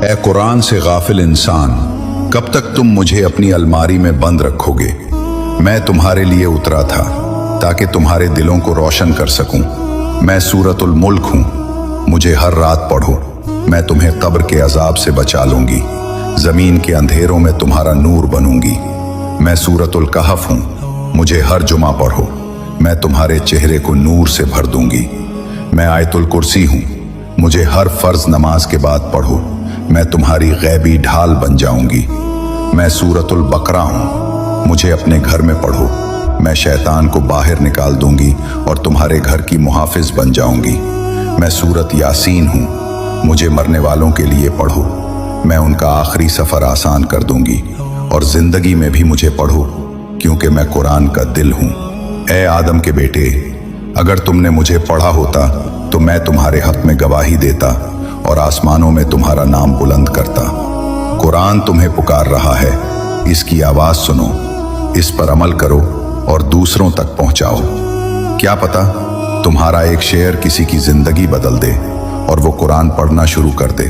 اے قرآن سے غافل انسان، کب تک تم مجھے اپنی الماری میں بند رکھوگے؟ میں تمہارے لیے اترا تھا تاکہ تمہارے دلوں کو روشن کر سکوں۔ میں سورۃ الملک ہوں، مجھے ہر رات پڑھو، میں تمہیں قبر کے عذاب سے بچا لوں گی، زمین کے اندھیروں میں تمہارا نور بنوں گی۔ میں سورۃ الکہف ہوں، مجھے ہر جمعہ پڑھو، میں تمہارے چہرے کو نور سے بھر دوں گی۔ میں آیت الکرسی ہوں، مجھے ہر فرض نماز کے بعد پڑھو، میں تمہاری غیبی ڈھال بن جاؤں گی۔ میں سورۃ البقرہ ہوں، مجھے اپنے گھر میں پڑھو، میں شیطان کو باہر نکال دوں گی اور تمہارے گھر کی محافظ بن جاؤں گی۔ میں سورۃ یاسین ہوں، مجھے مرنے والوں کے لیے پڑھو، میں ان کا آخری سفر آسان کر دوں گی، اور زندگی میں بھی مجھے پڑھو کیونکہ میں قرآن کا دل ہوں۔ اے آدم کے بیٹے، اگر تم نے مجھے پڑھا ہوتا تو میں تمہارے حق میں گواہی دیتا اور آسمانوں میں تمہارا نام بلند کرتا۔ قرآن تمہیں پکار رہا ہے، اس کی آواز سنو، اس پر عمل کرو اور دوسروں تک پہنچاؤ۔ کیا پتہ تمہارا ایک شعر کسی کی زندگی بدل دے اور وہ قرآن پڑھنا شروع کر دے۔